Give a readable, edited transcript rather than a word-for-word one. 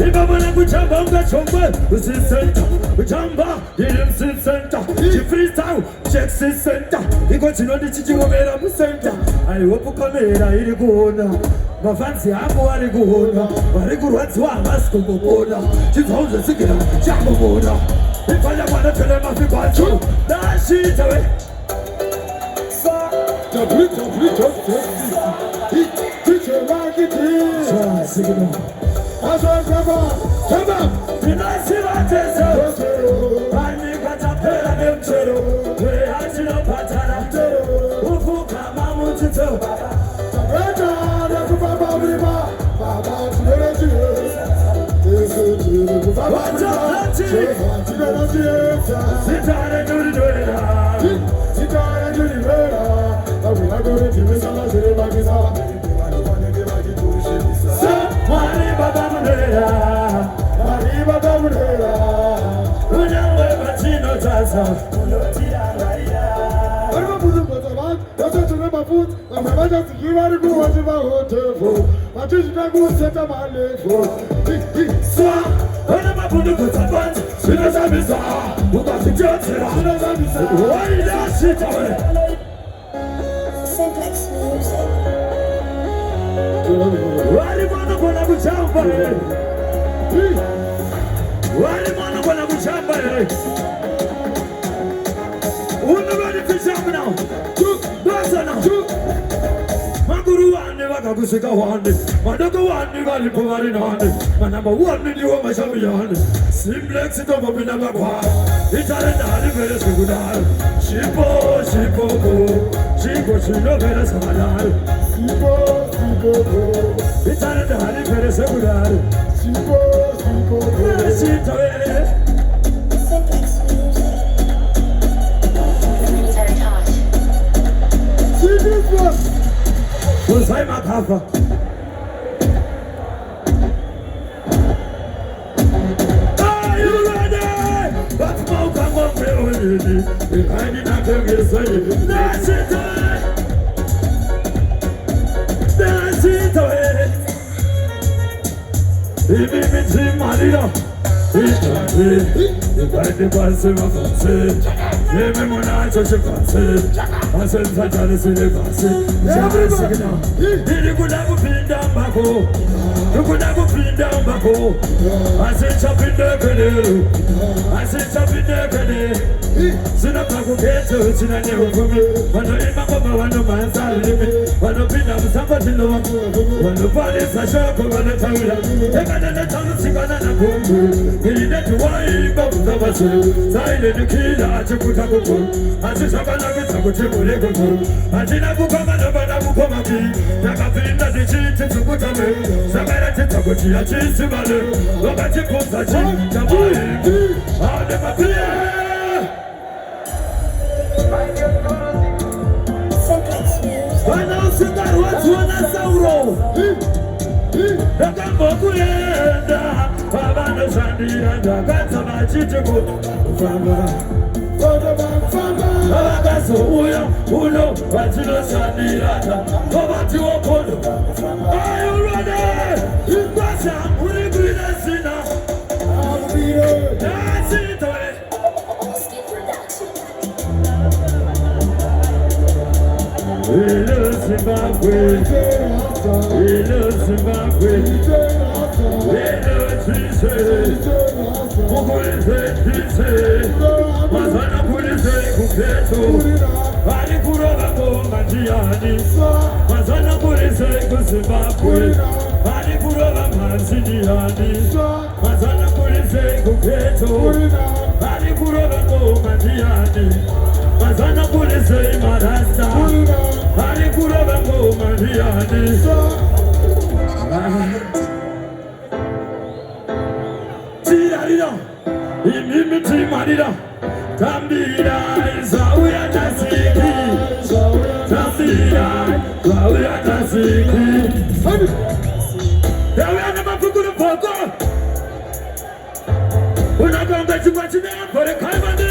Ibabana kuchamba ungachomba usisenta kuchamba ilimsisenta chifreestyle check center iko chinodi chichingomera musenta aihopu kamera iri kuona mafanzi ako vari kuona vari kurwadziwa havasi kumbobona chidzauzesikira chambobona ifanya mwana tele mafikwacho dashitawe Kusika wande, manaka wande gali pumari nande, manamba wande niwa mashabi yande. Simplex itomo bina bakwa, itare nari vere sugudar. Shipo, shipo ko, shipo shino vere samadar. Shipo, shipo ko, itare nari vere sugudar. Shipo, shipo ko, shito vere. Simplex music. Very hot. See this one. Usai makafa Are you ready? But smoke and go for it Behind it and take it say That's it away That's it away If it means him manila It's not it If I depend on my fancy Give me money and touch your fancy I said that I see the fancy Every signal You could have a pin down back home You could have a pin down back home I said chop in the canoe I said chop in the canoe Sina paku keto Sina never for me Wano ima koma wano mansa limi Wano pina musamba tilo wangu Wano pali sa shoko wano tawila Eka nana tamu sikana na kumbu Ili netu wai babu tabase Saile nukila achikuta kuku Asisaka na kitaku chimule kuku Atina kukama na bana kukoma ki Yaka pinda di chiti tukutame Sakara chitaku chia chisi male Wakati kumsa chi Jamai Ade mapie Wanaosinga watu wanasauro Nakambo kuyenda Wabano shandienda Kata machitiku Ufanga Wabakaso uya Uno Wachino shandienda Wabati wakono Are you ready? Ikwasa Urigwina sina I'll be there That's it away Hello Zimbabwe, hello Zimbabwe, hello Tise, Mugulise Tise, Mazana Pulise Kuketo, Ali Kuroga Mandiani, Mazana Pulise Zimbabwe, Ali Kuroga Mandiani, Mazana Pulise Kuketo, Ali Kuroga Mandiani, Mazana Pulise Marasta. Hari kuraba ngoma ndiani Tirarira Imimi timarira Tambira Izauya tasiki Tambira Izauya tasiki Yawe anama fukuru poko Unagonga chukwa chine Kore kaimande